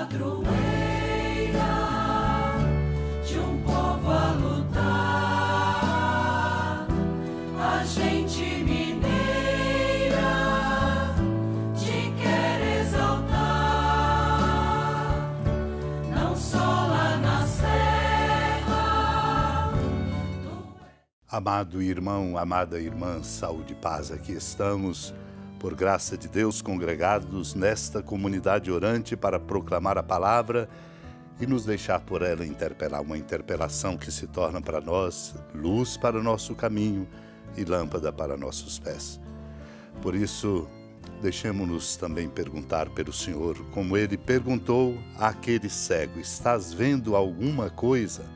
padroeira de um povo a lutar, a gente mineira te quer exaltar, não só lá na serra. Amado irmão, amada irmã, saúde e paz, aqui estamos, por graça de Deus, congregados nesta comunidade orante para proclamar a palavra e nos deixar por ela interpelar, uma interpelação que se torna para nós luz para o nosso caminho e lâmpada para nossos pés. Por isso, deixemos-nos também perguntar pelo Senhor, como Ele perguntou àquele cego: estás vendo alguma coisa?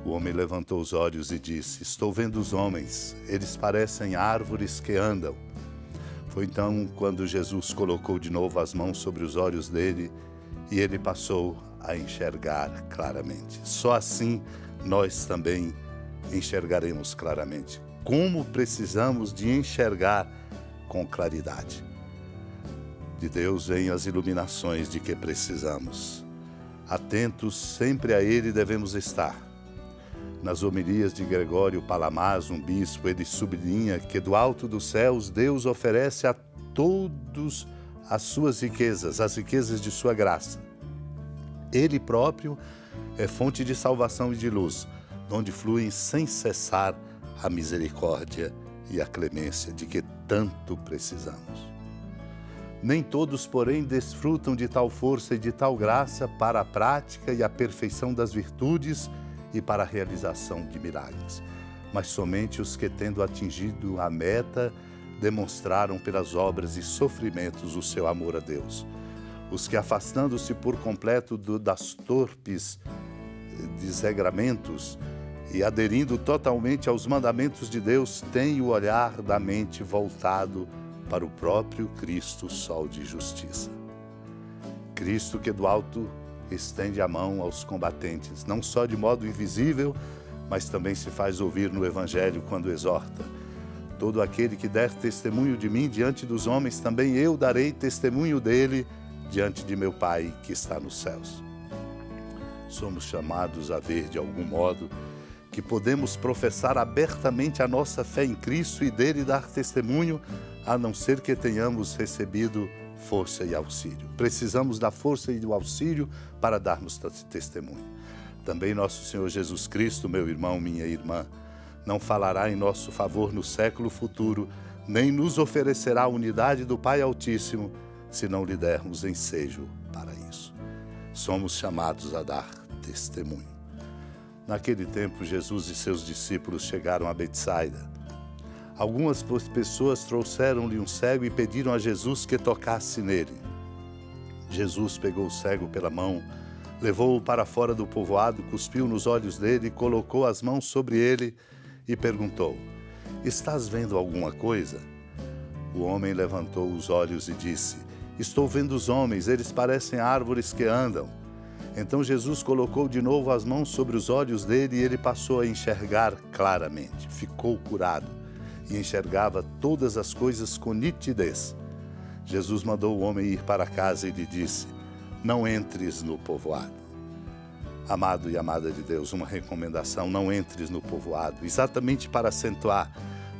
O homem levantou os olhos e disse: estou vendo os homens, eles parecem árvores que andam. Foi então quando Jesus colocou de novo as mãos sobre os olhos dele e ele passou a enxergar claramente. Só assim nós também enxergaremos claramente. Como precisamos de enxergar com claridade. De Deus vêm as iluminações de que precisamos. Atentos sempre a Ele devemos estar. Nas homilias de Gregório Palamas, um bispo, ele sublinha que do alto dos céus Deus oferece a todos as suas riquezas, as riquezas de sua graça. Ele próprio é fonte de salvação e de luz, onde fluem sem cessar a misericórdia e a clemência de que tanto precisamos. Nem todos, porém, desfrutam de tal força e de tal graça para a prática e a perfeição das virtudes e para a realização de milagres, mas somente os que, tendo atingido a meta, demonstraram pelas obras e sofrimentos o seu amor a Deus. Os que, afastando-se por completo das torpes desregramentos e aderindo totalmente aos mandamentos de Deus, têm o olhar da mente voltado para o próprio Cristo, sol de justiça. Cristo que do alto estende a mão aos combatentes, não só de modo invisível, mas também se faz ouvir no Evangelho quando exorta: todo aquele que der testemunho de mim diante dos homens, também eu darei testemunho dele diante de meu Pai que está nos céus. Somos chamados a ver de algum modo que podemos professar abertamente a nossa fé em Cristo e dele dar testemunho, a não ser que tenhamos recebido força e auxílio. Precisamos da força e do auxílio para darmos testemunho. Também nosso Senhor Jesus Cristo, meu irmão, minha irmã, não falará em nosso favor no século futuro, nem nos oferecerá a unidade do Pai Altíssimo, se não lhe dermos ensejo para isso. Somos chamados a dar testemunho. Naquele tempo, Jesus e seus discípulos chegaram a Betsaida. Algumas pessoas trouxeram-lhe um cego e pediram a Jesus que tocasse nele. Jesus pegou o cego pela mão, levou-o para fora do povoado, cuspiu nos olhos dele, colocou as mãos sobre ele e perguntou: estás vendo alguma coisa? O homem levantou os olhos e disse: estou vendo os homens, eles parecem árvores que andam. Então Jesus colocou de novo as mãos sobre os olhos dele e ele passou a enxergar claramente. Ficou curado e enxergava todas as coisas com nitidez. Jesus mandou o homem ir para casa e lhe disse: não entres no povoado. Amado e amada de Deus, uma recomendação: não entres no povoado, exatamente para acentuar: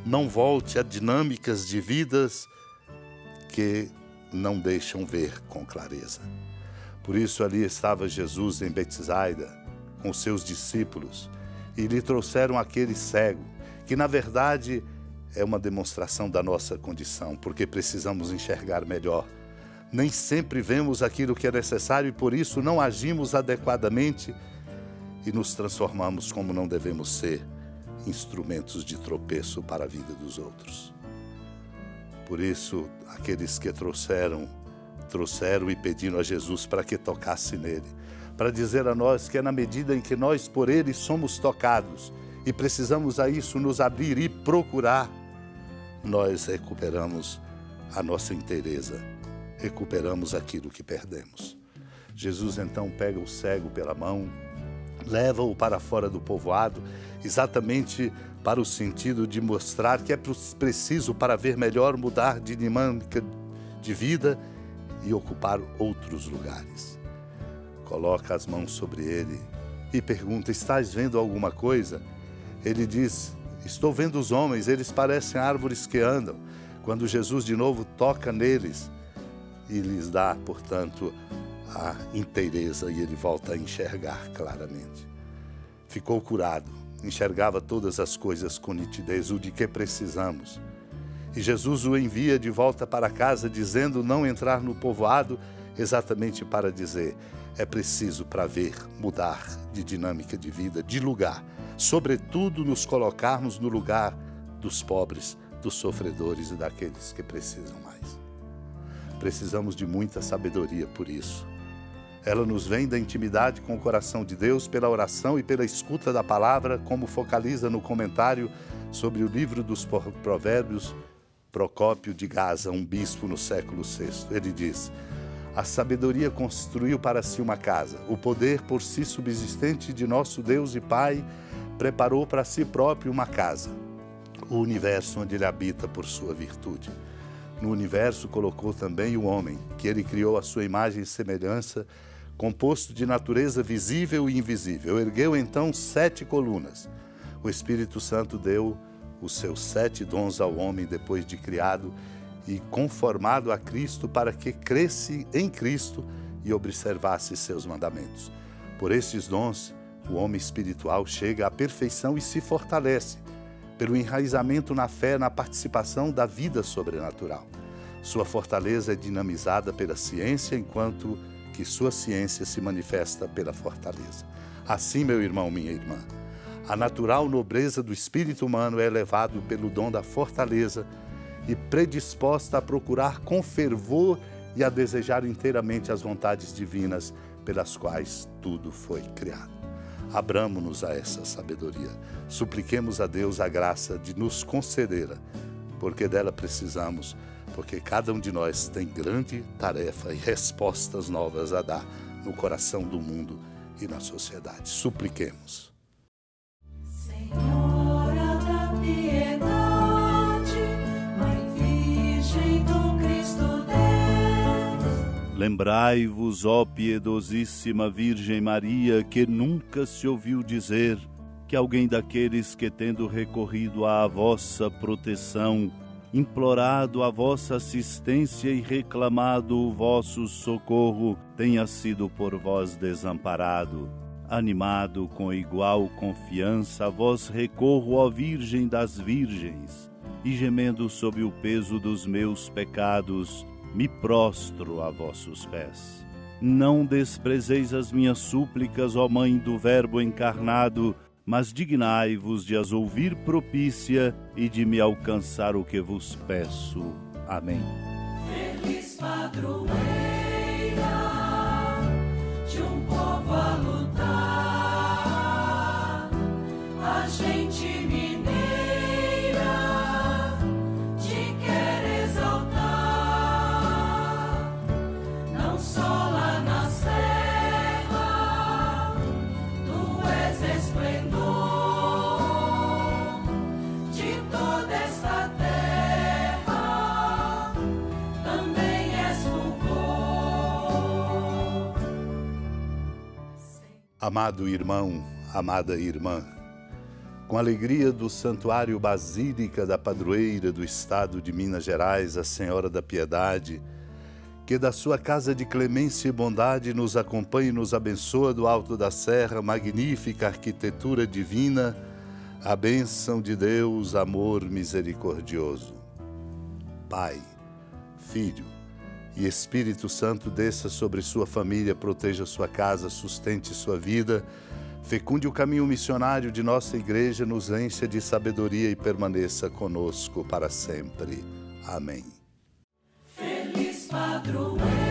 não volte a dinâmicas de vidas que não deixam ver com clareza. Por isso ali estava Jesus em Betsaida com seus discípulos e lhe trouxeram aquele cego, que na verdade é uma demonstração da nossa condição, porque precisamos enxergar melhor. Nem sempre vemos aquilo que é necessário e por isso não agimos adequadamente e nos transformamos como não devemos ser, instrumentos de tropeço para a vida dos outros. Por isso, aqueles que trouxeram e pediram a Jesus para que tocasse nele, para dizer a nós que é na medida em que nós por ele somos tocados e precisamos a isso nos abrir e procurar, nós recuperamos a nossa inteireza, recuperamos aquilo que perdemos. Jesus então pega o cego pela mão, leva-o para fora do povoado, exatamente para o sentido de mostrar que é preciso, para ver melhor, mudar de dinâmica de vida e ocupar outros lugares. Coloca as mãos sobre ele e pergunta: estás vendo alguma coisa? Ele diz: estou vendo os homens, eles parecem árvores que andam. Quando Jesus de novo toca neles e lhes dá, portanto, a inteireza, e ele volta a enxergar claramente. Ficou curado, enxergava todas as coisas com nitidez, o de que precisamos. E Jesus o envia de volta para casa, dizendo não entrar no povoado, exatamente para dizer: é preciso, para ver, mudar de dinâmica de vida, de lugar. Sobretudo nos colocarmos no lugar dos pobres, dos sofredores e daqueles que precisam mais. Precisamos de muita sabedoria por isso. Ela nos vem da intimidade com o coração de Deus, pela oração e pela escuta da palavra, como focaliza no comentário sobre o livro dos Provérbios, Procópio de Gaza, um bispo no século VI. Ele diz: a sabedoria construiu para si uma casa. O poder por si subsistente de nosso Deus e Pai preparou para si próprio uma casa, o universo onde ele habita por sua virtude. No universo colocou também o homem, que ele criou à sua imagem e semelhança, composto de natureza visível e invisível. Ergueu então 7 colunas. O Espírito Santo deu os seus 7 dons ao homem depois de criado e conformado a Cristo, para que cresce em Cristo e observasse seus mandamentos. Por estes dons, o homem espiritual chega à perfeição e se fortalece, pelo enraizamento na fé, na participação da vida sobrenatural. Sua fortaleza é dinamizada pela ciência, enquanto que sua ciência se manifesta pela fortaleza. Assim, meu irmão, minha irmã, a natural nobreza do espírito humano é elevado pelo dom da fortaleza e predisposta a procurar com fervor e a desejar inteiramente as vontades divinas pelas quais tudo foi criado. Abramo-nos a essa sabedoria. Supliquemos a Deus a graça de nos concedê-la, porque dela precisamos, porque cada um de nós tem grande tarefa e respostas novas a dar no coração do mundo e na sociedade. Supliquemos. Senhora da piedade, Mãe Virgem do Cristo Deus. Lembrai-vos, ó piedosíssima Virgem Maria, que nunca se ouviu dizer que alguém daqueles que, tendo recorrido à vossa proteção, implorado a vossa assistência e reclamado o vosso socorro, tenha sido por vós desamparado. Animado com igual confiança, a vós recorro, ó Virgem das Virgens, e gemendo sob o peso dos meus pecados, me prostro a vossos pés. Não desprezeis as minhas súplicas, ó Mãe do Verbo encarnado, mas dignai-vos de as ouvir propícia e de me alcançar o que vos peço. Amém. Feliz padroeira de um povo a lutar, a gente mineira te quer exaltar, não só lá na serra, tu és esplendor de toda esta terra, também és fulgor. Amado irmão, amada irmã, com a alegria do Santuário Basílica da Padroeira do Estado de Minas Gerais, a Senhora da Piedade, que da sua casa de clemência e bondade nos acompanhe e nos abençoa do alto da serra, magnífica arquitetura divina, a bênção de Deus, amor misericordioso. Pai, Filho e Espírito Santo desça sobre sua família, proteja sua casa, sustente sua vida, fecunde o caminho missionário de nossa igreja, nos encha de sabedoria e permaneça conosco para sempre. Amém. Feliz padroeira